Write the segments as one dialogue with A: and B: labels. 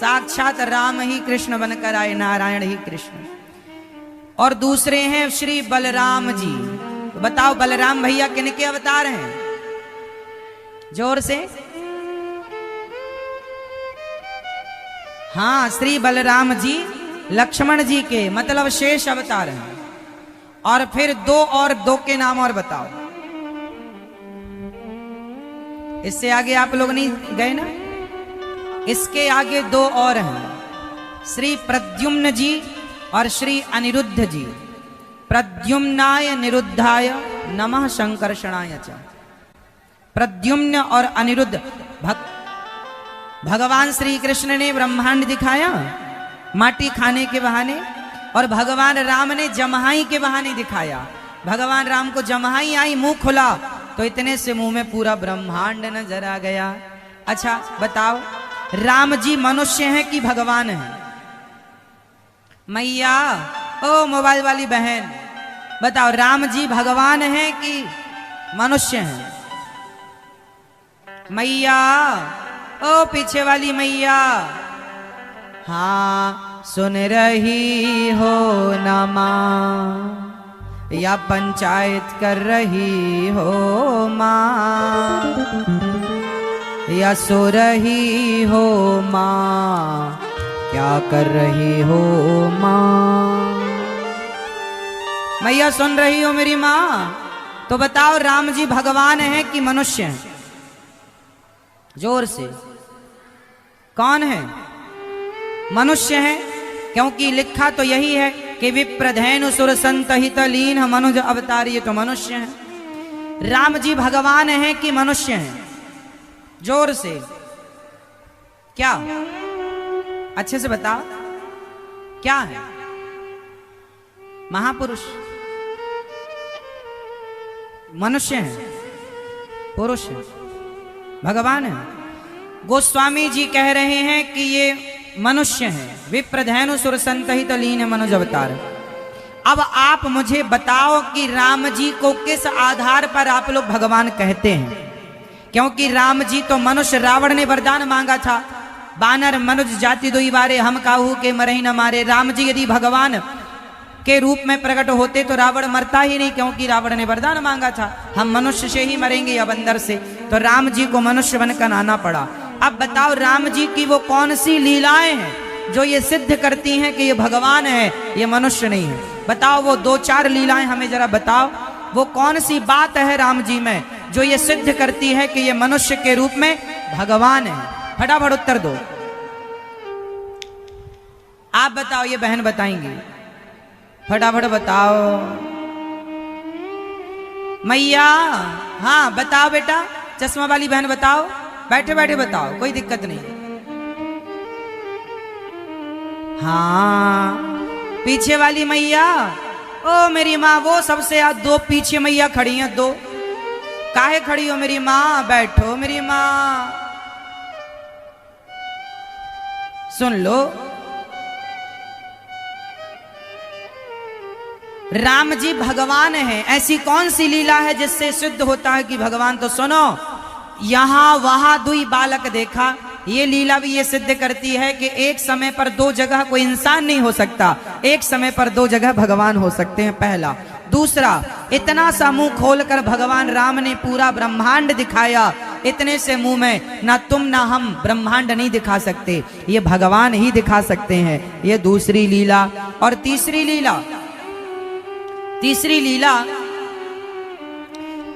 A: साक्षात राम ही कृष्ण बनकर आए, नारायण ही कृष्ण। और दूसरे हैं श्री बलराम जी। तो बताओ बलराम भैया किनके अवतार हैं? जोर से। हाँ, श्री बलराम जी लक्ष्मण जी के मतलब शेष अवतार हैं। और फिर दो के नाम और बताओ। इससे आगे आप लोग नहीं गए ना? इसके आगे दो और हैं, श्री प्रद्युम्न जी और श्री अनिरुद्ध जी। प्रद्युम्नाय निरुद्धाय नमः संकर्षणाय च। प्रद्युम्न और अनिरुद्ध भगवान श्री कृष्ण ने ब्रह्मांड दिखाया माटी खाने के बहाने, और भगवान राम ने जमहाई के बहाने दिखाया। भगवान राम को जमहाई आई, मुंह खुला तो इतने से मुंह में पूरा ब्रह्मांड नजर आ गया। अच्छा बताओ, राम जी मनुष्य हैं कि भगवान हैं? मैया, ओ मोबाइल वाली बहन बताओ, राम जी भगवान हैं कि मनुष्य हैं? मैया, ओ पीछे वाली मैया, हाँ सुन रही हो ना माँ, या पंचायत कर रही हो माँ, या सो रही हो माँ, क्या कर रही हो माँ? मैया सुन रही हो मेरी माँ? तो बताओ राम जी भगवान हैं कि मनुष्य हैं? जोर से। कौन है? मनुष्य है, क्योंकि लिखा तो यही है कि विप्रधेनु सुर संत हित लीन मनुज अवतार, ये तो मनुष्य है। राम जी भगवान हैं कि मनुष्य हैं? जोर से। क्या? अच्छे से बताओ, क्या है? महापुरुष? मनुष्य है? पुरुष है? भगवान है? गोस्वामी जी कह रहे हैं कि ये मनुष्य हैं। विप्रधेनु सुर संत हित लीन मनुज अवतार। अब आप मुझे बताओ कि राम जी को किस आधार पर आप लोग भगवान कहते हैं? क्योंकि राम जी तो मनुष्य, रावण ने वरदान मांगा था, बानर मनुज जाति दुई बारे, हम काहू के मरही न मारे। राम जी यदि भगवान के रूप में प्रकट होते तो रावण मरता ही नहीं, क्योंकि रावण ने वरदान मांगा था, हम मनुष्य से ही मरेंगे या बंदर से। तो राम जी को मनुष्य बनकर आना पड़ा। अब बताओ राम जी की वो कौन सी लीलाएं हैं जो ये सिद्ध करती हैं कि ये भगवान है, ये मनुष्य नहीं है? बताओ वो 2-4 लीलाएं हमें जरा बताओ। वो कौन सी बात है राम जी में जो ये सिद्ध करती है कि ये मनुष्य के रूप में भगवान है? फटाफट उत्तर दो। आप बताओ, ये बहन बताएंगी, फटाफट बताओ। मैया, हाँ बताओ बेटा, चश्मा वाली बहन बताओ, बैठे बैठे बताओ, कोई दिक्कत नहीं। हाँ पीछे वाली मैया, ओ मेरी माँ, वो सबसे 2 पीछे मैया खड़ी हैं, 2 काहे खड़ी हो मेरी माँ? बैठो मेरी माँ, सुन लो। राम जी भगवान हैं, ऐसी कौन सी लीला है जिससे सिद्ध होता है कि भगवान? तो सुनो, यहां वहां दुई बालक देखा, ये लीला भी ये सिद्ध करती है कि एक समय पर 2 जगह कोई इंसान नहीं हो सकता, एक समय पर 2 जगह भगवान हो सकते हैं, पहला। दूसरा, इतना सा मुंह खोलकर भगवान राम ने पूरा ब्रह्मांड दिखाया, इतने से मुंह में ना तुम ना हम ब्रह्मांड नहीं दिखा सकते, ये भगवान ही दिखा सकते हैं। ये दूसरी लीला। और तीसरी लीला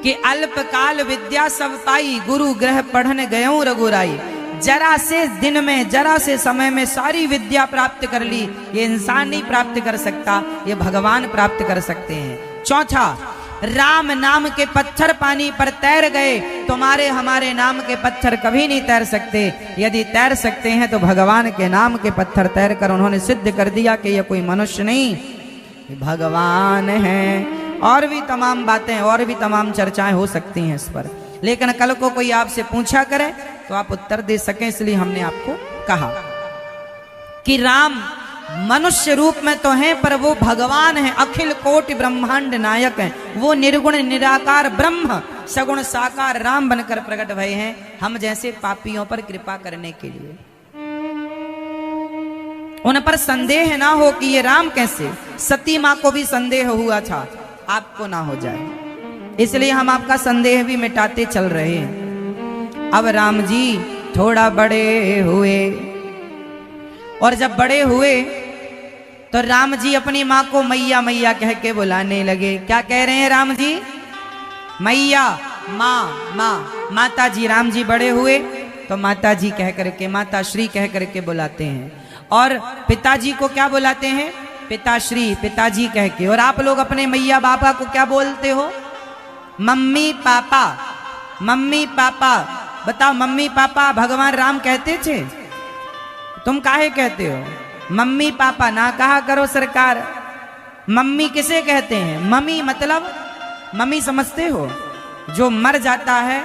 A: कि अल्पकाल विद्या सब पाई, गुरु ग्रह पढ़न गयो रघुराई। जरा से दिन में, जरा से समय में सारी विद्या प्राप्त कर ली, ये इंसान नहीं प्राप्त कर सकता, ये भगवान प्राप्त कर सकते हैं। चौथा, राम नाम के पत्थर पानी पर तैर गए, तुम्हारे हमारे नाम के पत्थर कभी नहीं तैर सकते। यदि तैर सकते हैं तो भगवान के नाम के पत्थर तैर कर उन्होंने सिद्ध कर दिया कि ये कोई मनुष्य नहीं, भगवान है। और भी तमाम बातें और भी तमाम चर्चाएं हो सकती हैं इस पर, लेकिन कल को कोई आपसे पूछा करे तो आप उत्तर दे सकें, इसलिए हमने आपको कहा कि राम मनुष्य रूप में तो हैं पर वो भगवान हैं, अखिल कोटि ब्रह्मांड नायक हैं। वो निर्गुण निराकार ब्रह्म सगुण साकार राम बनकर प्रकट भये हैं, हम जैसे पापियों पर कृपा करने के लिए। उन पर संदेह ना हो कि ये राम कैसे। सती माँ को भी संदेह हुआ था, आपको ना हो जाए, इसलिए हम आपका संदेह भी मिटाते चल रहे हैं। अब राम जी थोड़ा बड़े हुए, और जब बड़े हुए तो राम जी अपनी माँ को मैया मैया कह के बुलाने लगे। क्या कह रहे हैं राम जी? मैया, माँ, माँ, माता जी। राम जी बड़े हुए तो माता जी कह करके, माता श्री कह करके बुलाते हैं, और पिताजी को क्या बुलाते हैं? पिताश्री, पिताजी कह के। और आप लोग अपने मैया बापा को क्या बोलते हो? Mummy papa, mummy papa. बताओ, मम्मी पापा भगवान राम कहते थे? तुम काहे कहते हो? मम्मी पापा ना कहा करो सरकार। मम्मी किसे कहते हैं? मम्मी मतलब, मम्मी समझते हो? जो मर जाता है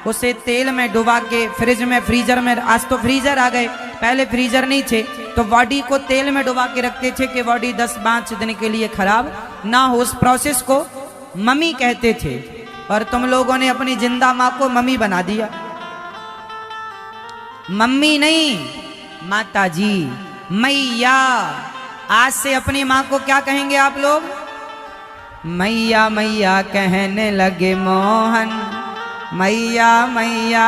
A: उसे तेल में डुबा के फ्रिज में, फ्रीजर में, आज तो फ्रीजर आ गए, पहले फ्रीजर नहीं थे, तो बॉडी को तेल में डुबा के रखते थे कि बॉडी 10-5 दिन के लिए खराब ना हो। उस प्रोसेस को मम्मी कहते थे, और तुम लोगों ने अपनी जिंदा माँ को मम्मी बना दिया। मम्मी नहीं, माता जी, मैया। आज से अपनी माँ को क्या कहेंगे आप लोग? मैया मैया कहने लगे मोहन, मैया मैया।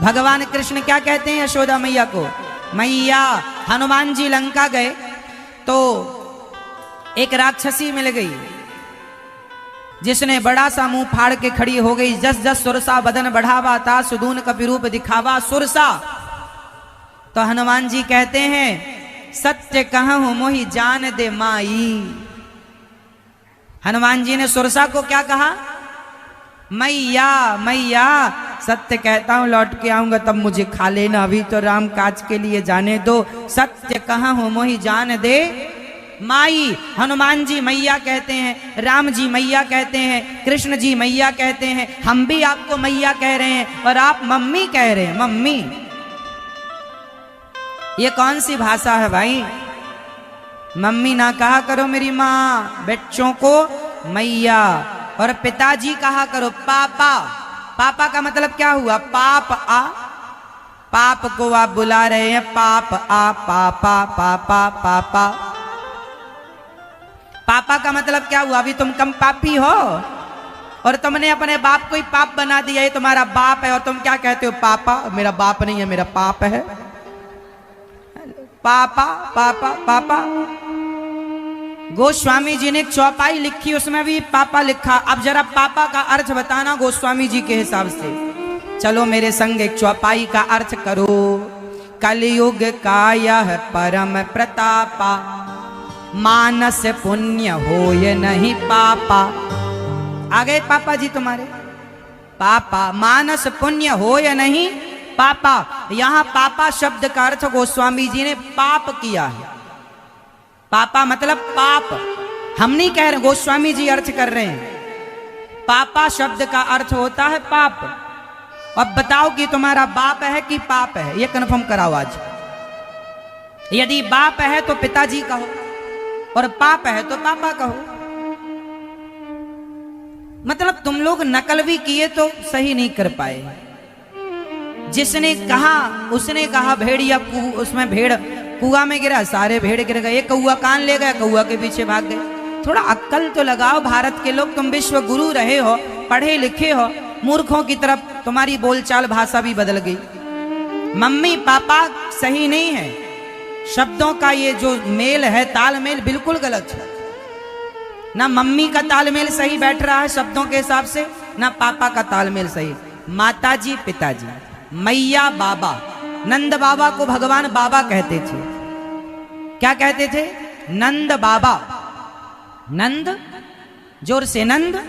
A: भगवान कृष्ण क्या कहते हैं यशोदा मैया को? मैया। हनुमान जी लंका गए तो एक राक्षसी मिल गई, जिसने बड़ा सा मुंह फाड़ के खड़ी हो गई। जस जस सुरसा बदन बढ़ावा था, सुदून कपिरूप दिखावा सुरसा। तो हनुमान जी कहते हैं, सत्य कहूं मोहि जान दे माई। हनुमान जी ने सुरसा को क्या कहा? मैया मैया, सत्य कहता हूं, लौट के आऊंगा तब मुझे खा लेना, अभी तो राम काज के लिए जाने दो। सत्य कहूं मोहि जान दे माई। हनुमान जी मैया कहते हैं, राम जी मैया कहते हैं, कृष्ण जी मैया कहते हैं, हम भी आपको मैया कह रहे हैं, और आप मम्मी कह रहे हैं। मम्मी, ये कौन सी भाषा है भाई? मम्मी ना कहा करो मेरी माँ, बच्चों को मैया। और पिताजी कहा करो पापा। पापा का मतलब क्या हुआ? पाप आ। पाप को आप बुला रहे हैं, पाप आ, पापा पापा पापा। पापा का मतलब क्या हुआ? अभी तुम कम पापी हो, और तुमने अपने बाप को ही पाप बना दिया। ये तुम्हारा बाप है और तुम क्या कहते हो? पापा। मेरा बाप नहीं है, मेरा पाप है। पापा पापा पापा। गोस्वामी जी ने एक चौपाई लिखी, उसमें भी पापा लिखा। अब जरा पापा का अर्थ बताना गोस्वामी जी के हिसाब से। चलो मेरे संग एक चौपाई का अर्थ करो। कलयुग का यह परम प्रतापा, मानस पुण्य होय नहीं पापा। आ गए पापा जी तुम्हारे? पापा, मानस पुण्य होय नहीं पापा। यहां पापा शब्द का अर्थ गोस्वामी जी ने पाप किया है। पापा मतलब पाप, हम नहीं कह रहे, गोस्वामी जी अर्थ कर रहे हैं। पापा शब्द का अर्थ होता है पाप। अब बताओ कि तुम्हारा बाप है कि पाप है, ये कन्फर्म कराओ आज। यदि बाप है तो पिताजी कहो, और पाप है तो पापा कहो। मतलब तुम लोग नकल भी किए तो सही नहीं कर पाए। जिसने कहा उसने कहा भेड़िया, उसमें भेड़ कुआ में गिरा, सारे भेड़ गिर गए। कौआ कान ले गया, कौआ के पीछे भाग गए। थोड़ा अक्ल तो लगाओ भारत के लोग, तुम विश्व गुरु रहे हो, पढ़े लिखे हो। मूर्खों की तरफ तुम्हारी बोलचाल भाषा भी बदल गई। मम्मी पापा सही नहीं है। शब्दों का ये जो मेल है, तालमेल बिल्कुल गलत है। ना मम्मी का तालमेल सही बैठ रहा है शब्दों के हिसाब से, ना पापा का तालमेल सही। माताजी पिताजी, मैया बाबा। नंद बाबा को भगवान बाबा कहते थे। क्या कहते थे? नंद बाबा। नंद, जोर से नंद,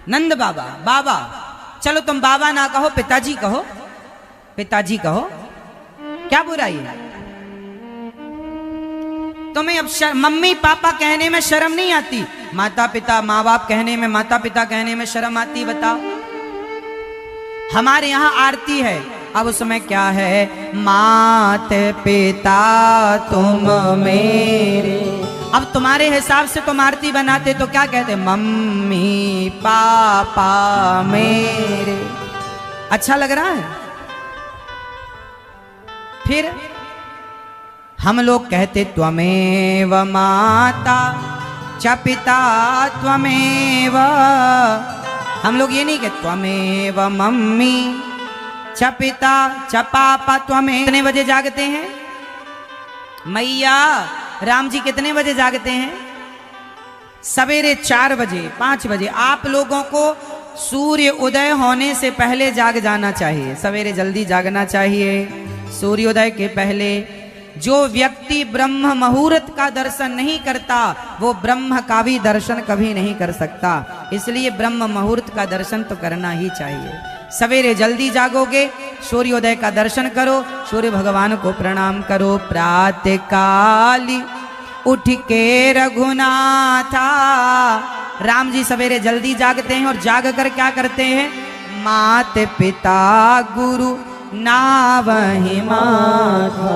A: नंद बाबा, बाबा। चलो तुम बाबा ना कहो, पिताजी कहो, पिताजी कहो, क्या बुराई है? तुम्हें अब मम्मी पापा कहने में शर्म नहीं आती? माता पिता, माँ बाप कहने में, माता पिता कहने में शर्म आती? बताओ। हमारे यहाँ आरती है, अब उसमें क्या है? मात पिता तुम मेरे। अब तुम्हारे हिसाब से तुम आरती बनाते तो क्या कहते? मम्मी पापा मेरे। अच्छा लग रहा है? फिर हम लोग कहते त्वमेव माता च पिता त्वमेव, हम लोग ये नहीं कहते त्वमेव मम्मी च पिता च पापा त्वमेव। कितने बजे जागते हैं मैया? राम जी कितने बजे जागते हैं? सवेरे 4 बजे 5 बजे। आप लोगों को सूर्य उदय होने से पहले जाग जाना चाहिए, सवेरे जल्दी जागना चाहिए सूर्योदय के पहले। जो व्यक्ति ब्रह्म मुहूर्त का दर्शन नहीं करता वो ब्रह्म का भी दर्शन कभी नहीं कर सकता, इसलिए ब्रह्म मुहूर्त का दर्शन तो करना ही चाहिए। सवेरे जल्दी जागोगे, सूर्योदय का दर्शन करो, सूर्य भगवान को प्रणाम करो। प्रातः काली उठ के रघुनाथा, राम जी सवेरे जल्दी जागते हैं और जाग कर क्या करते हैं? मात पिता गुरु नावहि माथा।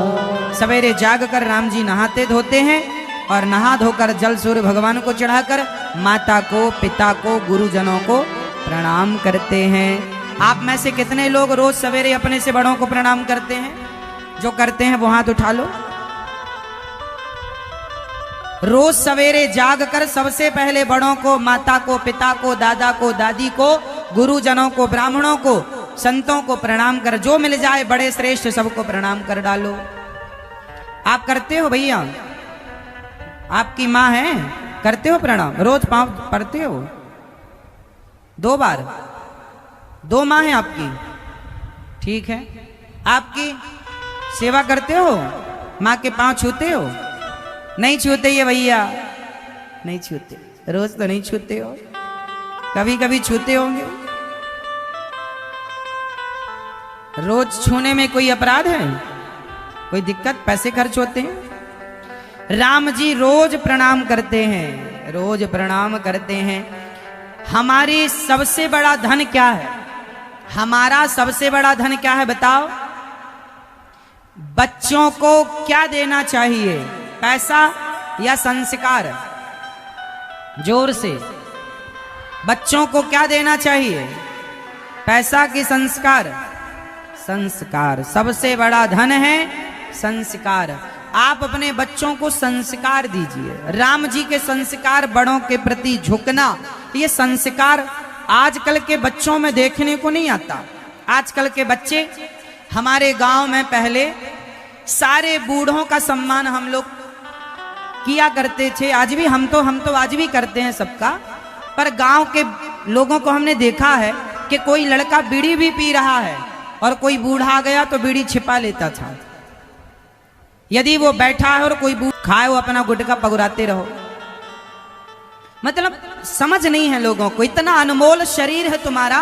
A: सवेरे जाग कर राम जी नहाते धोते हैं और नहा धोकर जल सूर्य भगवान को चढ़ाकर माता को, पिता को, गुरुजनों को प्रणाम करते हैं। आप में से कितने लोग रोज सवेरे अपने से बड़ों को प्रणाम करते हैं? जो करते हैं वो हाथ उठा लो। रोज सवेरे जाग कर सबसे पहले बड़ों को, माता को, पिता को, दादा को, दादी को, गुरुजनों को, ब्राह्मणों को, संतों को प्रणाम कर, जो मिल जाए बड़े श्रेष्ठ सबको प्रणाम कर डालो। आप करते हो भैया? आपकी माँ है, करते हो प्रणाम? रोज पाँव पढ़ते हो? 2 बार? 2 माँ है आपकी, ठीक है। आपकी सेवा करते हो? माँ के पाँव छूते हो? नहीं छूते ये भैया, नहीं छूते, रोज तो नहीं छूते हो, कभी कभी छूते होंगे। रोज छूने में कोई अपराध है? कोई दिक्कत? पैसे खर्च होते हैं। राम जी रोज प्रणाम करते हैं, रोज प्रणाम करते हैं। हमारी सबसे बड़ा धन क्या है? हमारा सबसे बड़ा धन क्या है बताओ? बच्चों को क्या देना चाहिए? पैसा या संस्कार? जोर से, बच्चों को क्या देना चाहिए? पैसा कि संस्कार? संस्कार। सबसे बड़ा धन है संस्कार। आप अपने बच्चों को संस्कार दीजिए। राम जी के संस्कार, बड़ों के प्रति झुकना, ये संस्कार आजकल के बच्चों में देखने को नहीं आता। आजकल के बच्चे, हमारे गांव में पहले सारे बूढ़ों का सम्मान हम लोग किया करते थे, आज भी हम तो आज भी करते हैं सबका। पर गांव के लोगों को हमने देखा है कि कोई लड़का बीड़ी भी पी रहा है और कोई बूढ़ा आ गया तो बीड़ी छिपा लेता था। यदि वो बैठा है और कोई बूढ़ा खाए, वो अपना गुटखा पगुराते रहो। मतलब समझ नहीं है लोगों को। इतना अनमोल शरीर है तुम्हारा,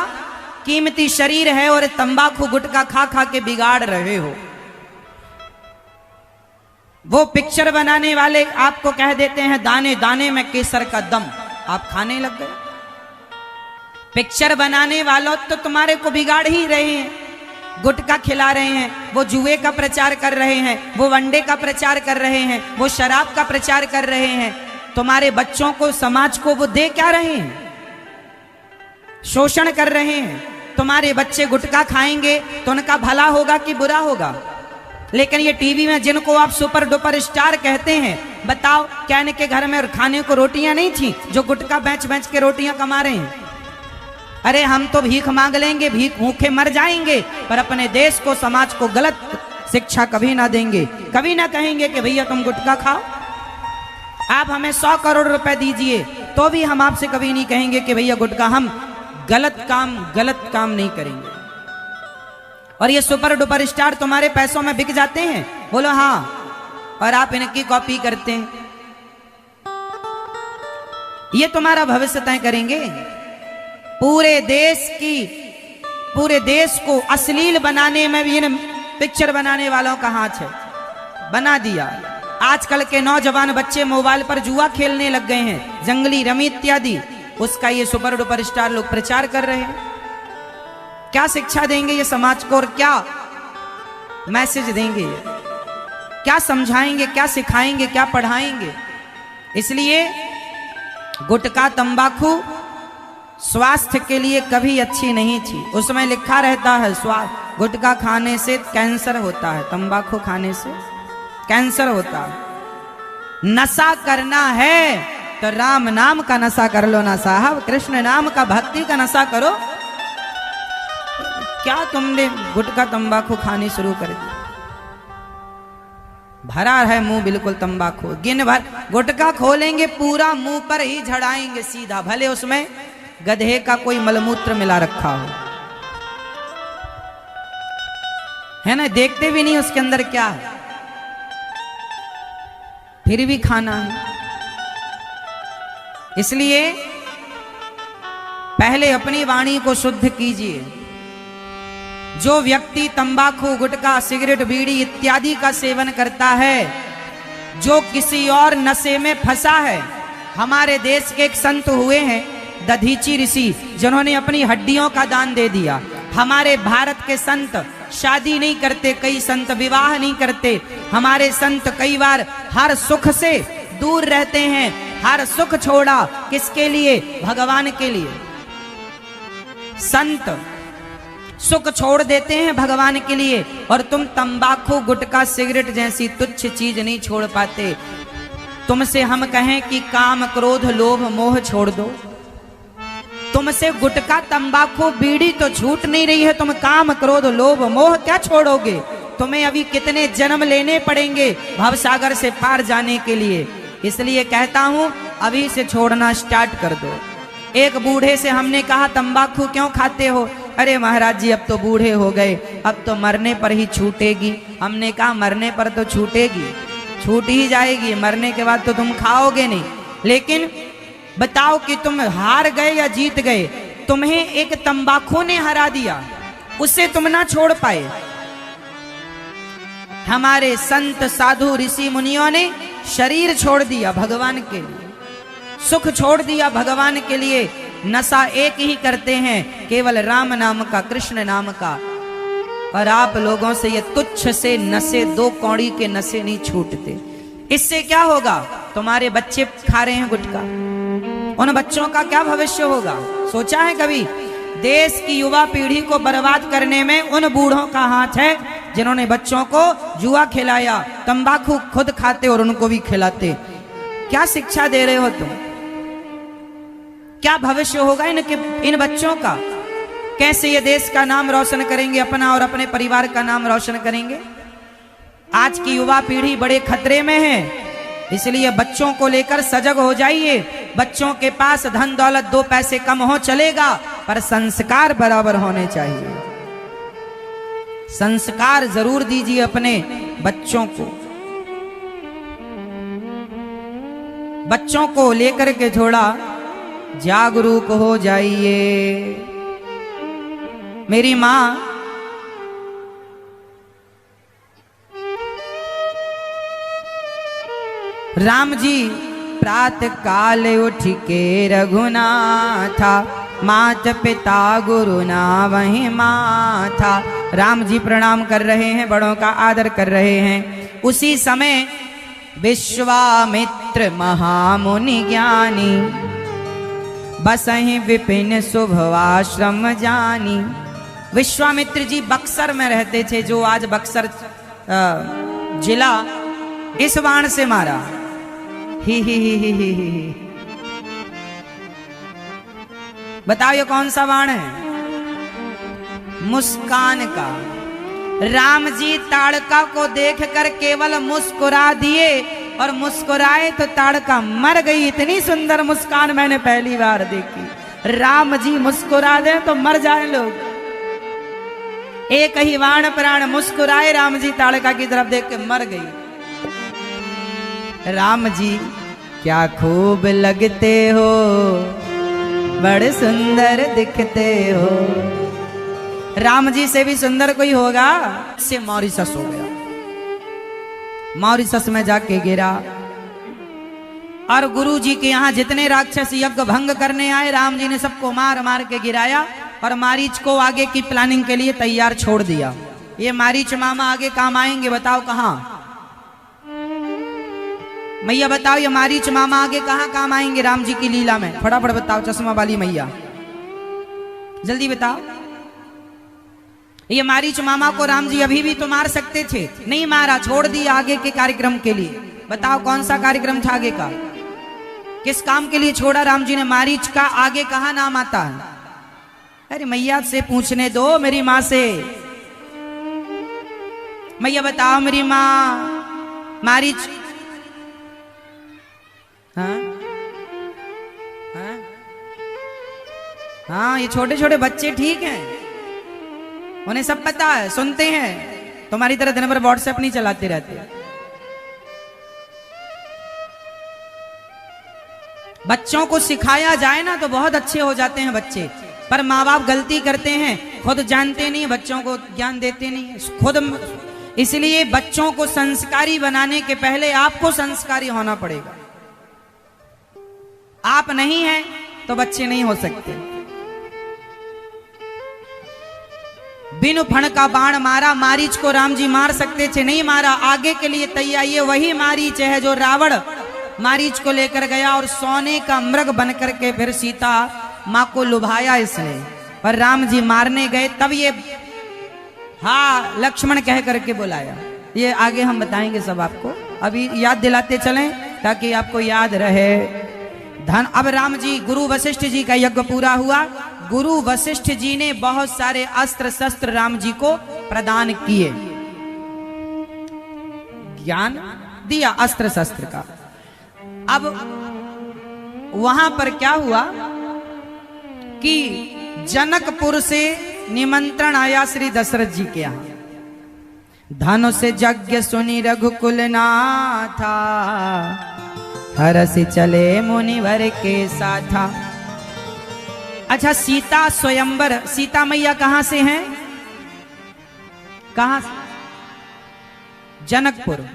A: कीमती शरीर है, और तंबाकू गुटखा खा खा के बिगाड़ रहे हो। वो पिक्चर बनाने वाले आपको कह देते हैं दाने दाने में केसर का दम, आप खाने लग गए। पिक्चर बनाने वालों तो तुम्हारे को बिगाड़ ही रहे हैं, गुटखा खिला रहे हैं, वो जुए का प्रचार कर रहे हैं, वो वनडे का प्रचार कर रहे हैं, वो शराब का प्रचार कर रहे हैं। तुम्हारे बच्चों को, समाज को वो दे क्या रहे हैं? शोषण कर रहे हैं। तुम्हारे बच्चे गुटखा खाएंगे तो उनका भला होगा कि बुरा होगा? लेकिन ये टीवी में जिनको आप सुपर डुपर स्टार कहते हैं, बताओ क्या इनके घर में खाने को रोटियां नहीं थी जो गुटखा बेच बेच के रोटियां कमा रहे हैं? अरे हम तो भीख मांग लेंगे, भीख भूखे मर जाएंगे, पर अपने देश को, समाज को गलत शिक्षा कभी ना देंगे। कभी ना कहेंगे कि भैया तुम गुटखा खाओ। आप हमें 100 करोड़ रुपए दीजिए तो भी हम आपसे कभी नहीं कहेंगे कि भैया गुटखा, हम गलत काम नहीं करेंगे। और ये सुपर डुपर स्टार तुम्हारे पैसों में बिक जाते हैं, बोलो हाँ, और आप इनकी कॉपी करते हैं। ये तुम्हारा भविष्य तय करेंगे। पूरे देश को अश्लील बनाने में भी इन पिक्चर बनाने वालों का हाथ है। बना दिया। आजकल के नौजवान बच्चे मोबाइल पर जुआ खेलने लग गए हैं, जंगली रमी इत्यादि, उसका ये सुपर डुपर स्टार लोग प्रचार कर रहे हैं। क्या शिक्षा देंगे ये समाज को, और क्या मैसेज देंगे, क्या समझाएंगे, क्या सिखाएंगे, क्या पढ़ाएंगे? इसलिए गुटखा, तंबाकू स्वास्थ्य के लिए कभी अच्छी नहीं थी। उसमें लिखा रहता है गुटखा खाने से कैंसर होता है, तंबाकू खाने से कैंसर होता। नशा करना है तो राम नाम का नशा कर लो ना साहब, कृष्ण नाम का भक्ति का नशा करो। क्या तुमने गुटखा तंबाकू खानी शुरू कर दी? भरा है मुंह बिल्कुल तंबाकू, गिन भर गुटखा खोलेंगे पूरा मुंह पर ही झड़ाएंगे सीधा, भले उसमें गधे का कोई मलमूत्र मिला रखा हो, है ना, देखते भी नहीं उसके अंदर क्या है, फिर भी खाना है। इसलिए पहले अपनी वाणी को शुद्ध कीजिए। जो व्यक्ति तंबाकू, गुटखा, सिगरेट, बीड़ी इत्यादि का सेवन करता है, जो किसी और नशे में फंसा है। हमारे देश के एक संत हुए हैं दधीची ऋषि, जिन्होंने अपनी हड्डियों का दान दे दिया। हमारे भारत के संत शादी नहीं करते, कई संत विवाह नहीं करते। हमारे संत कई बार हर सुख से दूर रहते हैं। हर सुख छोड़ा किसके लिए? भगवान के लिए। संत सुख छोड़ देते हैं भगवान के लिए, और तुम तंबाकू, गुटखा, सिगरेट जैसी तुच्छ चीज नहीं छोड़ पाते। तुमसे हम कहें कि काम, क्रोध, लोभ, मोह छोड़ दो, तुमसे गुटखा, तंबाकू, बीड़ी तो छूट नहीं रही है, तुम काम, क्रोध, लोभ, मोह क्या छोड़ोगे? तुम्हें अभी कितने जन्म लेने पड़ेंगे भवसागर से पार जाने के लिए। इसलिए कहता हूं अभी से छोड़ना स्टार्ट कर दो। एक बूढ़े से हमने कहा तंबाकू क्यों खाते हो? अरे महाराज जी अब तो बूढ़े हो गए, अब तो मरने पर ही छूटेगी। हमने कहा मरने पर तो छूटेगी, छूट ही जाएगी, मरने के बाद तो तुम खाओगे नहीं। लेकिन बताओ कि तुम हार गए या जीत गए? तुम्हें एक तंबाकू ने हरा दिया, उसे तुम ना छोड़ पाए। हमारे संत, साधु, ऋषि, मुनियों ने शरीर छोड़ दिया भगवान के लिए, सुख छोड़ दिया भगवान के लिए। नशा एक ही करते हैं, केवल राम नाम का, कृष्ण नाम का। और आप लोगों से ये तुच्छ से नशे, 2 कौड़ी के नशे नहीं छूटते। इससे क्या होगा? तुम्हारे बच्चे खा रहे हैं गुटखा, उन बच्चों का क्या भविष्य होगा? सोचा है कभी? देश की युवा पीढ़ी को बर्बाद करने में उन बूढ़ों का हाथ है जिन्होंने बच्चों को जुआ खिलाया, तंबाकू खुद खाते और उनको भी खिलाते। क्या शिक्षा दे रहे हो तुम? क्या भविष्य होगा इन बच्चों का? कैसे ये देश का नाम रोशन करेंगे, अपना और अपने परिवार का नाम रोशन करेंगे? आज की युवा पीढ़ी बड़े खतरे में है, इसलिए बच्चों को लेकर सजग हो जाइए। बच्चों के पास धन दौलत 2 पैसे कम हो चलेगा, पर संस्कार बराबर होने चाहिए। संस्कार जरूर दीजिए अपने बच्चों को। बच्चों को लेकर के थोड़ा जागरूक हो जाइए। मेरी मां राम जी प्रात काल उठ के रघुनाथा, मात पिता गुरु ना वही माथा। राम जी प्रणाम कर रहे हैं, बड़ों का आदर कर रहे हैं। उसी समय विश्वामित्र महामुनि ज्ञानी, बसहि विपिन शुभवाश्रम जानी। विश्वामित्र जी बक्सर में रहते थे, जो आज बक्सर जिला इस बाण से मारा। ही। बताओ ये कौन सा बाण है? मुस्कान का। राम जी ताड़का को देखकर केवल मुस्कुरा दिए, और मुस्कुराए तो ताड़का मर गई। इतनी सुंदर मुस्कान मैंने पहली बार देखी। राम जी मुस्कुरा दे तो मर जाए लोग। एक ही बाण प्राण मुस्कुराए, राम जी ताड़का की तरफ देख के मर गई। राम जी क्या खूब लगते हो, बड़े सुंदर दिखते हो। राम जी से भी सुंदर कोई होगा? से मॉरिशस हो गया, मॉरिशस में जाके गिरा। और गुरु जी के यहाँ जितने राक्षस यज्ञ भंग करने आए, राम जी ने सबको मार मार के गिराया, और मारीच को आगे की प्लानिंग के लिए तैयार छोड़ दिया। ये मारीच मामा आगे काम आएंगे, बताओ कहाँ? मैया बताओ, ये मारीच मामा आगे कहाँ काम आएंगे राम जी की लीला में? फटाफट बताओ, चश्मा वाली मैया जल्दी बताओ। ये मारीच मामा को राम जी अभी भी तो मार सकते थे, नहीं मारा, छोड़ दिया आगे के कार्यक्रम के लिए। बताओ कौन सा कार्यक्रम था आगे का, किस काम के लिए छोड़ा राम जी ने? मारीच का आगे कहाँ नाम आता है? अरे मैया से पूछने दो, मेरी माँ से। मैया बताओ मेरी माँ मारीच, हाँ हाँ हाँ, ये छोटे छोटे बच्चे ठीक हैं, उन्हें सब पता है, सुनते हैं। तुम्हारी तरह दिन भर व्हाट्सएप नहीं चलाते रहते। बच्चों को सिखाया जाए ना तो बहुत अच्छे हो जाते हैं बच्चे, पर माँ बाप गलती करते हैं, खुद जानते नहीं, बच्चों को ज्ञान देते नहीं खुद। इसलिए बच्चों को संस्कारी बनाने के पहले आपको संस्कारी होना पड़ेगा। आप नहीं हैं तो बच्चे नहीं हो सकते। बिनु फण का बाण मारा, मारीच को राम जी मार सकते थे, नहीं मारा। आगे के लिए तैयार, ये वही मारीच है जो रावण मारीच को लेकर गया और सोने का मृग बनकर के फिर सीता मां को लुभाया इसने, और राम जी मारने गए तब ये हाँ लक्ष्मण कह करके बुलाया। ये आगे हम बताएंगे सब आपको, अभी याद दिलाते चलें ताकि आपको याद रहे। धन अब राम जी, गुरु वशिष्ठ जी का यज्ञ पूरा हुआ। गुरु वशिष्ठ जी ने बहुत सारे अस्त्र शस्त्र राम जी को प्रदान किए, ज्ञान दिया अस्त्र शस्त्र का। अब वहां पर क्या हुआ कि जनकपुर से निमंत्रण आया श्री दशरथ जी के यहाँ। धनुष यज्ञ सुनि रघुकुल नाथा, हरसि चले मुनिवर के साथा। अच्छा, सीता स्वयंवर, सीता मैया कहां से हैं? कहां से? जनकपुर,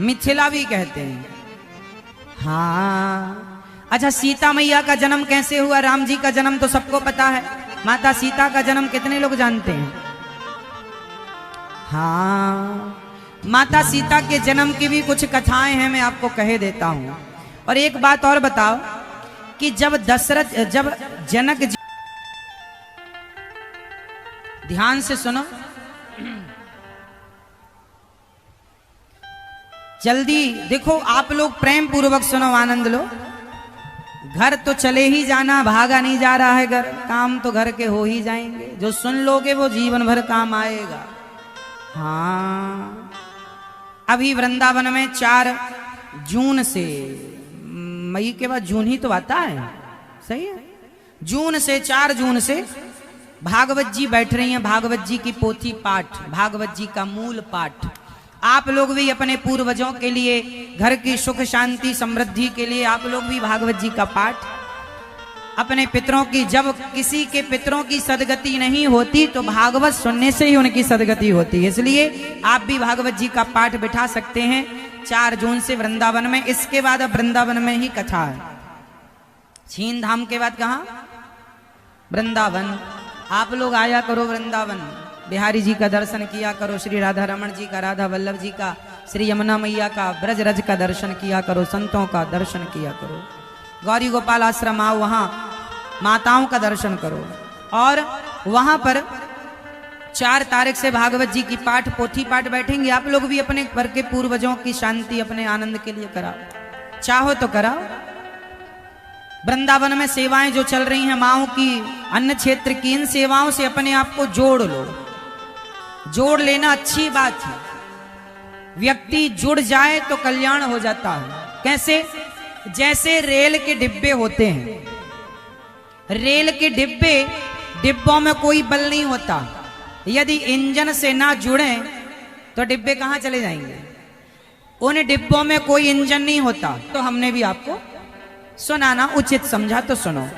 A: मिथिला भी कहते हैं। हाँ, अच्छा, सीता मैया का जन्म कैसे हुआ? राम जी का जन्म तो सबको पता है, माता सीता का जन्म कितने लोग जानते हैं? हाँ, माता सीता के जन्म की भी कुछ कथाएं हैं, मैं आपको कह देता हूं। और एक बात और बताओ कि जब जनक जी, ध्यान से सुनो, जल्दी देखो, आप लोग प्रेम पूर्वक सुनो, आनंद लो। घर तो चले ही जाना, भागा नहीं जा रहा है घर, काम तो घर के हो ही जाएंगे। जो सुन लोगे वो जीवन भर काम आएगा। हाँ, अभी वृंदावन में 4 जून से, मई के बाद जून ही तो आता है, सही है, जून से 4 जून से भागवत जी बैठ रही हैं। भागवत जी की पोथी पाठ, भागवत जी का मूल पाठ। आप लोग भी अपने पूर्वजों के लिए, घर की सुख शांति समृद्धि के लिए आप लोग भी भागवत जी का पाठ, अपने पितरों की, जब किसी के पितरों की सदगति नहीं होती तो भागवत सुनने से ही उनकी सदगति होती है। इसलिए आप भी भागवत जी का पाठ बिठा सकते हैं 4 जून से वृंदावन में। इसके बाद अब वृंदावन में ही कथा है। छीन धाम के बाद कहाँ? वृंदावन। आप लोग आया करो वृंदावन, बिहारी जी का दर्शन किया करो, श्री राधा रमण जी का, राधा वल्लभ जी का, श्री यमुना मैया का, ब्रज रज का दर्शन किया करो, संतों का दर्शन किया करो। गौरी गोपाल आश्रम आओ, वहां माताओं का दर्शन करो। और वहां पर 4 तारीख से भागवत जी की पाठ, पोथी पाठ बैठेंगे। आप लोग भी अपने घर के पूर्वजों की शांति, अपने आनंद के लिए कराओ, चाहो तो कराओ। वृंदावन में सेवाएं जो चल रही हैं माओं की, अन्य क्षेत्र की, इन सेवाओं से अपने आप को जोड़ लो। जोड़ लेना अच्छी बात है। व्यक्ति जुड़ जाए तो कल्याण हो जाता है। कैसे? जैसे रेल के डिब्बे होते हैं, रेल के डिब्बों में कोई बल नहीं होता। यदि इंजन से ना जुड़े तो डिब्बे कहां चले जाएंगे? उन डिब्बों में कोई इंजन नहीं होता। तो हमने भी आपको सुनाना उचित समझा तो सुनो।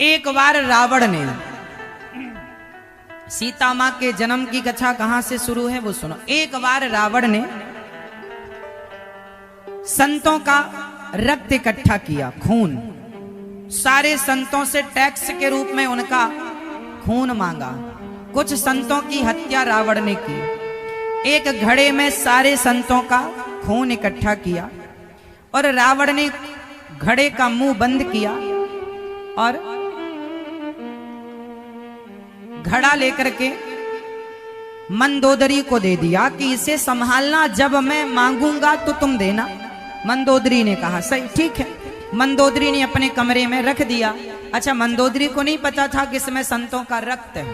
A: एक बार रावण ने, सीता मां के जन्म की कथा कहां से शुरू है वो सुनो। एक बार रावण ने संतों का रक्त इकट्ठा किया, खून। सारे संतों से टैक्स के रूप में उनका खून मांगा। कुछ संतों की हत्या रावण ने की। एक घड़े में सारे संतों का खून इकट्ठा किया और रावण ने घड़े का मुंह बंद किया और घड़ा लेकर के मंदोदरी को दे दिया कि इसे संभालना, जब मैं मांगूंगा तो तुम देना। मंदोदरी ने कहा सही ठीक है। मंदोदरी ने अपने कमरे में रख दिया। अच्छा, मंदोदरी को नहीं पता था कि इसमें संतों का रक्त है।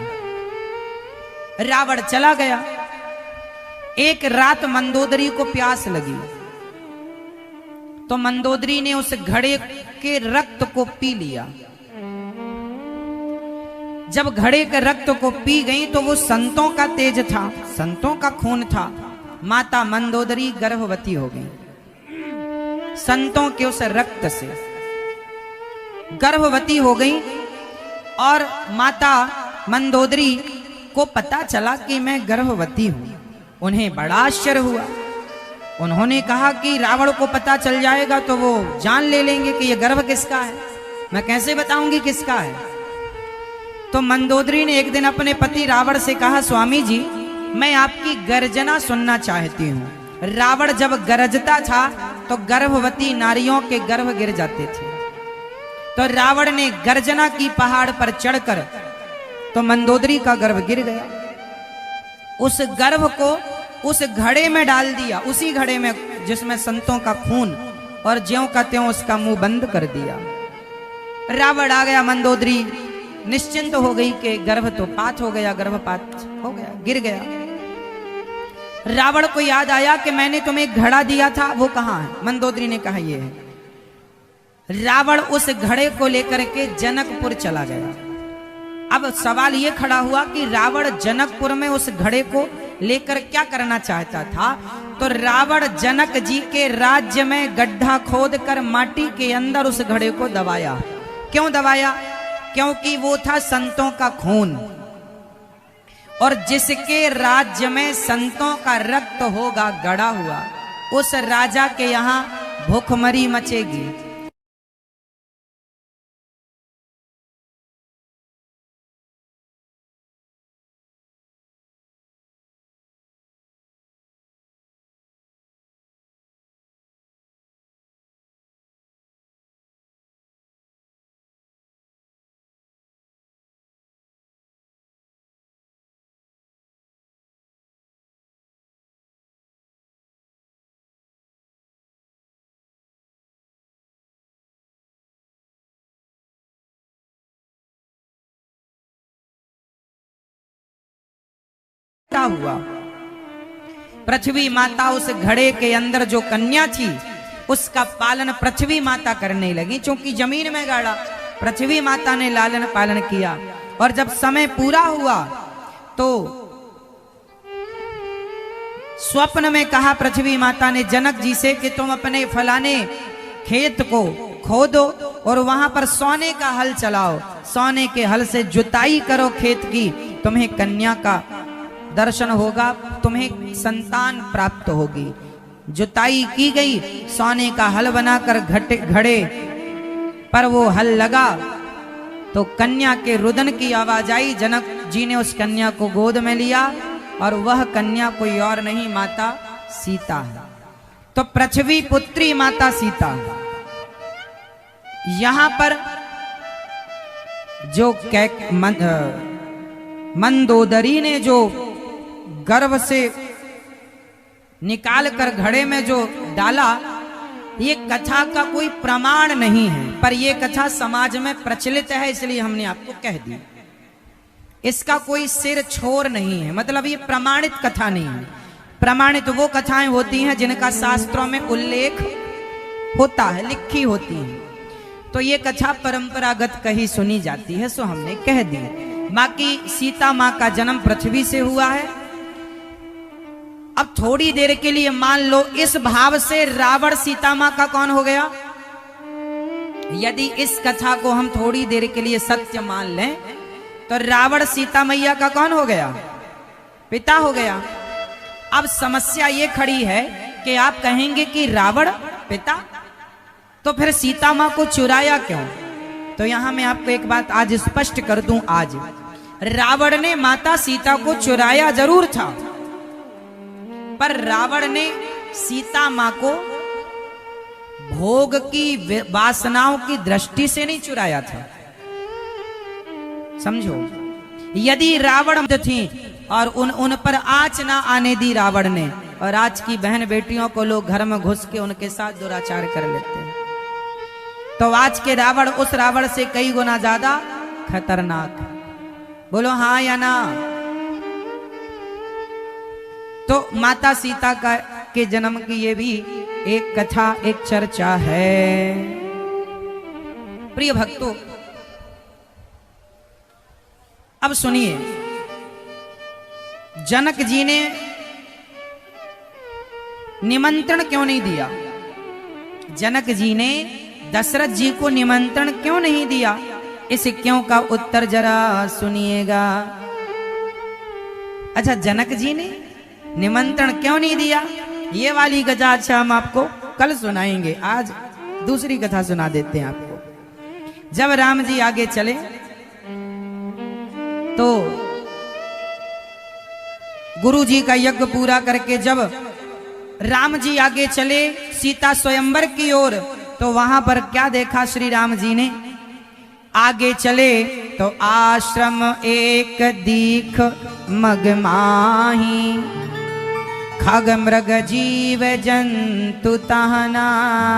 A: रावण चला गया। एक रात मंदोदरी को प्यास लगी तो मंदोदरी ने उस घड़े के रक्त को पी लिया। जब घड़े के रक्त को पी गई तो वो संतों का तेज था, संतों का खून था। माता मंदोदरी गर्भवती हो गई संतों के उस रक्त से, गर्भवती हो गई। और माता मंदोदरी को पता चला कि मैं गर्भवती हूं। उन्हें बड़ा आश्चर्य हुआ। उन्होंने कहा कि रावण को पता चल जाएगा तो वो जान ले लेंगे कि ये गर्भ किसका है, मैं कैसे बताऊंगी किसका है। तो मंदोदरी ने एक दिन अपने पति रावण से कहा, स्वामी जी मैं आपकी गर्जना सुनना चाहती हूँ। रावण जब गरजता था तो गर्भवती नारियों के गर्भ गिर जाते थे। तो रावण ने गर्जना की पहाड़ पर चढ़कर तो मंदोदरी का गर्भ गिर गया। उस गर्भ को उस घड़े में डाल दिया, उसी घड़े में जिसमें संतों का खून, और ज्यों का त्यों उसका मुंह बंद कर दिया। रावण आ गया, मंदोदरी निश्चिंत हो गई कि गर्भ तो पात हो गया, गर्भपात हो गया, गिर गया। रावण को याद आया कि मैंने तुम्हें एक घड़ा दिया था, वो कहाँ है? मंदोदरी ने कहा ये है। रावण उस घड़े को लेकर के जनकपुर चला गया। अब सवाल ये खड़ा हुआ कि रावण जनकपुर में उस घड़े को लेकर क्या करना चाहता था? तो रावण जनक जी के राज्य में गड्ढा खोदकर माटी के अंदर उस घड़े को दबाया। क्यों दबाया? क्योंकि वो था संतों का खून, और जिसके राज्य में संतों का रक्त होगा गड़ा हुआ, उस राजा के यहां भूखमरी मचेगी। हुआ पृथ्वी माता उस घड़े के अंदर जो कन्या थी उसका पालन पृथ्वी माता करने लगी। क्योंकि जमीन में गाड़ा, पृथ्वी माता ने लालन पालन किया। और जब समय पूरा हुआ तो स्वप्न में कहा पृथ्वी माता ने जनक जी से कि तुम अपने फलाने खेत को खोदो और वहां पर सोने का हल चलाओ, सोने के हल से जुताई करो खेत की, तुम्हें कन्या का दर्शन होगा, तुम्हें संतान प्राप्त होगी। जुताई की गई, सोने का हल बनाकर घड़े पर वो हल लगा तो कन्या के रुदन की आवाज आई। जनक जी ने उस कन्या को गोद में लिया और वह कन्या कोई और नहीं, माता सीता है। तो पृथ्वी पुत्री माता सीता। यहां पर जो मंदोदरी ने जो गर्भ से निकाल कर घड़े में जो डाला, ये कथा का कोई प्रमाण नहीं है, पर यह कथा समाज में प्रचलित है, इसलिए हमने आपको कह दी। इसका कोई सिर छोर नहीं है, मतलब ये प्रमाणित कथा नहीं है। प्रमाणित वो कथाएं होती हैं जिनका शास्त्रों में उल्लेख होता है, लिखी होती है। तो ये कथा परंपरागत कही सुनी जाती है, सो हमने कह दी। बाकी सीता माँ का जन्म पृथ्वी से हुआ है। अब थोड़ी देर के लिए मान लो इस भाव से रावण सीता माँ का कौन हो गया? यदि इस कथा को हम थोड़ी देर के लिए सत्य मान लें तो रावण सीता मैया का कौन हो गया? पिता हो गया। अब समस्या ये खड़ी है कि आप कहेंगे कि रावण पिता, तो फिर सीता माँ को चुराया क्यों? तो यहां मैं आपको एक बात आज स्पष्ट कर दूं। आज रावण ने माता सीता को चुराया जरूर था, पर रावण ने सीता मां को भोग की वासनाओं की दृष्टि से नहीं चुराया था। समझो, यदि रावण थी और उन पर आँच ना आने दी रावण ने, और आज की बहन बेटियों को लोग घर में घुस के उनके साथ दुराचार कर लेते हैं, तो आज के रावण उस रावण से कई गुना ज्यादा खतरनाक है। बोलो हाँ या ना। तो माता सीता का के जन्म की ये भी एक कथा, एक चर्चा है। प्रिय भक्तों, अब सुनिए, जनक जी ने निमंत्रण क्यों नहीं दिया? जनक जी ने दशरथ जी को निमंत्रण क्यों नहीं दिया? इस क्यों का उत्तर जरा सुनिएगा। अच्छा, जनक जी ने निमंत्रण क्यों नहीं दिया, ये वाली कथा अच्छा हम आपको कल सुनाएंगे। आज दूसरी कथा सुना देते हैं आपको। जब राम जी आगे चले तो गुरु जी का यज्ञ पूरा करके जब राम जी आगे चले सीता स्वयंवर की ओर, तो वहां पर क्या देखा श्री राम जी ने? आगे चले तो आश्रम एक दीख मगमाही, खग मृग जीव जंतु तहनाही।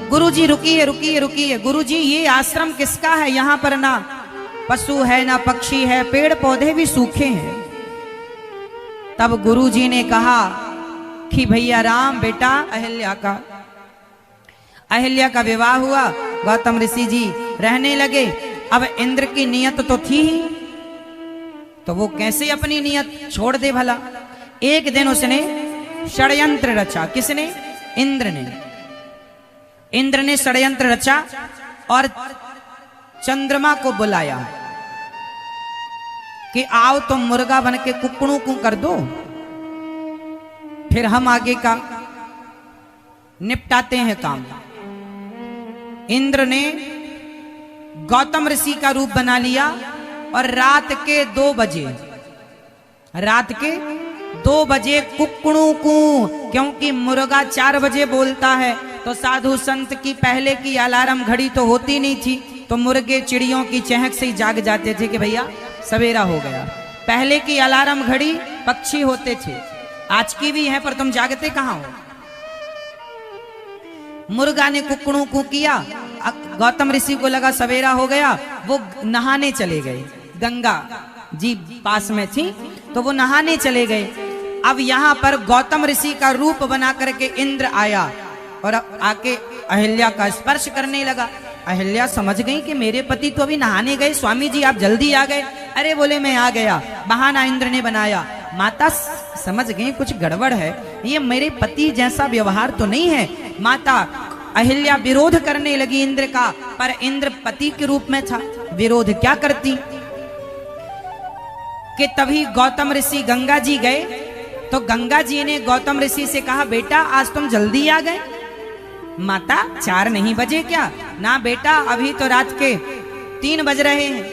A: गुरुजी रुकिए रुकिए रुकिए, गुरुजी ये आश्रम किसका है? यहाँ पर ना पशु है ना पक्षी है, पेड़ पौधे भी सूखे हैं। तब गुरुजी ने कहा कि भैया राम बेटा अहिल्या का विवाह हुआ, गौतम ऋषि जी रहने लगे। अब इंद्र की नियत तो थी ही, तो वो कैसे अपनी नियत छोड़ दे भला? एक दिन उसने षड्यंत्र रचा। किसने? इंद्र ने। इंद्र ने षड्यंत्र रचा और चंद्रमा को बुलाया कि आओ तुम मुर्गा बन के कुकड़ों को कर दो, फिर हम आगे का निपटाते हैं काम। इंद्र ने गौतम ऋषि का रूप बना लिया और रात के 2 बजे कुकड़ों को, क्योंकि मुर्गा 4 बजे बोलता है, तो साधु संत की पहले की अलार्म घड़ी तो होती नहीं थी, तो मुर्गे चिड़ियों की चहक से ही जाग जाते थे कि भैया सवेरा हो गया। पहले की अलार्म घड़ी पक्षी होते थे, आज की भी है, पर तुम जागते कहां हो? मुर्गा ने कुकड़ों को किया, गौतम ऋषि को लगा सवेरा हो गया, वो नहाने चले गए। गंगा जी पास में थी, तो वो नहाने चले गए। अब यहाँ पर गौतम ऋषि का रूप बना करके इंद्र आया और आके अहिल्या का स्पर्श करने लगा। अहिल्या समझ गई कि मेरे पति तो अभी नहाने गए, स्वामी जी आप जल्दी आ गए। अरे बोले मैं आ गया, बहाना इंद्र ने बनाया। माता समझ गई कुछ गड़बड़ है, ये मेरे पति जैसा व्यवहार तो नहीं है। माता अहिल्या विरोध करने लगी इंद्र का, पर इंद्र पति के रूप में था, विरोध क्या करती? कि तभी गौतम ऋषि गंगा जी गए, तो गंगा जी ने गौतम ऋषि से कहा बेटा आज तुम जल्दी आ गए। माता 4 नहीं बजे क्या? ना बेटा अभी तो रात के 3 बज रहे हैं।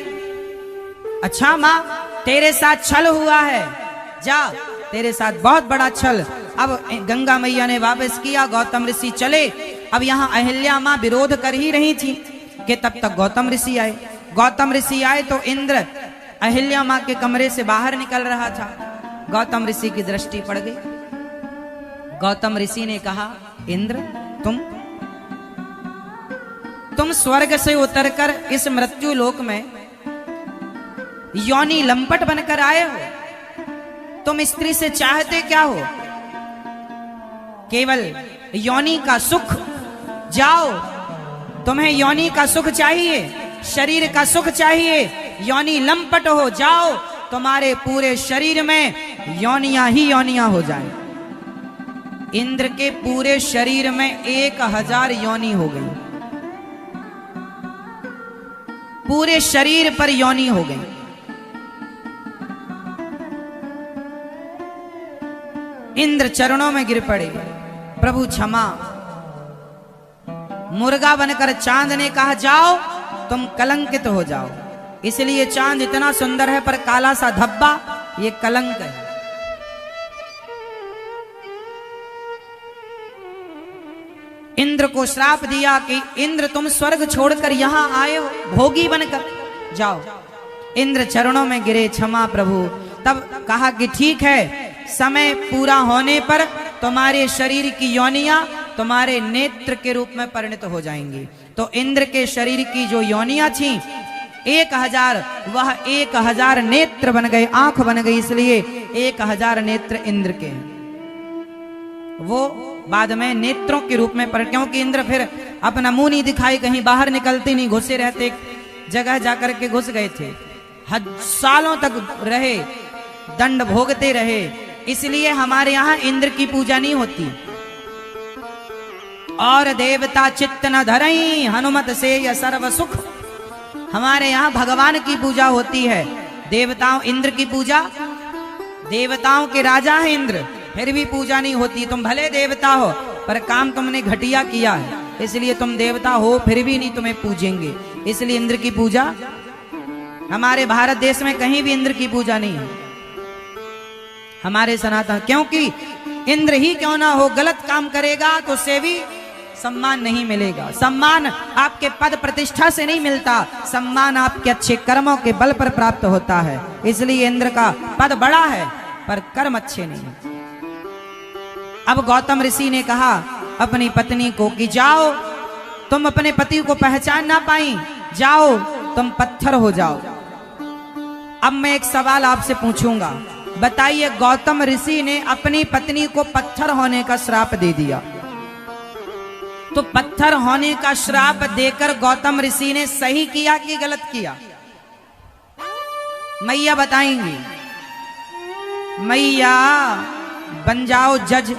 A: अच्छा माँ तेरे साथ छल हुआ है, जा तेरे साथ बहुत बड़ा छल। अब गंगा मैया ने वापस किया, गौतम ऋषि चले। अब यहाँ अहिल्या माँ विरोध कर ही रही थी कि तब तक गौतम ऋषि आए। गौतम ऋषि आए तो इंद्र अहिल्या माँ के कमरे से बाहर निकल रहा था। गौतम ऋषि की दृष्टि पड़ गई। गौतम ऋषि ने कहा इंद्र तुम स्वर्ग से उतरकर इस मृत्यु लोक में योनि लंपट बनकर आए हो, तुम स्त्री से चाहते क्या हो? केवल योनि का सुख। जाओ, तुम्हें योनि का सुख चाहिए, शरीर का सुख चाहिए, योनि लंपट हो जाओ, तुम्हारे पूरे शरीर में योनियां ही योनियां हो जाए। इंद्र के पूरे शरीर में 1000 योनि हो गई, पूरे शरीर पर योनि हो गई। इंद्र चरणों में गिर पड़े, प्रभु क्षमा। मुर्गा बनकर चांद ने कहा जाओ तुम कलंकित हो जाओ, इसलिए चांद इतना सुंदर है पर काला सा धब्बा, ये कलंक है। इंद्र को श्राप दिया कि इंद्र तुम स्वर्ग छोड़कर यहाँ आए हो भोगी बनकर, जाओ। इंद्र चरणों में गिरे, क्षमा प्रभु। तब कहा कि ठीक है, समय पूरा होने पर तुम्हारे शरीर की योनियां तुम्हारे नेत्र के रूप में परिणत हो जाएंगी। तो इंद्र के शरीर की जो योनियां थी 1000, वह 1000 नेत्र बन गए, आंख बन गई, इसलिए 1000 नेत्र इंद्र के हैं। वो बाद में नेत्रों के रूप में पर, क्योंकि इंद्र फिर अपना मुंह नहीं दिखाई, कहीं बाहर निकलते नहीं, घुसे रहते, जगह जाकर के घुस गए थे, सालों तक रहे, दंड भोगते रहे। इसलिए हमारे यहाँ इंद्र की पूजा नहीं होती। और देवता चित्त न धरई हनुमत से या सर्व सुख, हमारे यहाँ भगवान की पूजा होती है। देवताओं, इंद्र की पूजा, देवताओं के राजा है इंद्र, फिर भी पूजा नहीं होती। तुम भले देवता हो पर काम तुमने घटिया किया है, इसलिए तुम देवता हो फिर भी नहीं तुम्हें पूजेंगे। इसलिए इंद्र की पूजा हमारे भारत देश में कहीं भी इंद्र की पूजा नहीं है, हमारे सनातन। क्योंकि इंद्र ही क्यों ना हो, गलत काम करेगा तो उसे भी सम्मान नहीं मिलेगा। सम्मान आपके पद प्रतिष्ठा से नहीं मिलता, सम्मान आपके अच्छे कर्मों के बल पर प्राप्त होता है। इसलिए इंद्र का पद बड़ा है पर कर्म अच्छे नहीं। अब गौतम ऋषि ने कहा अपनी पत्नी को कि जाओ, तुम अपने पति को पहचान ना पाई, जाओ तुम पत्थर हो जाओ। अब मैं एक सवाल आपसे पूछूंगा, बताइए गौतम ऋषि ने अपनी पत्नी को पत्थर होने का श्राप दे दिया, तो पत्थर होने का श्राप देकर गौतम ऋषि ने सही किया कि गलत किया? मैया बताएंगी। मैया बन जाओ जज,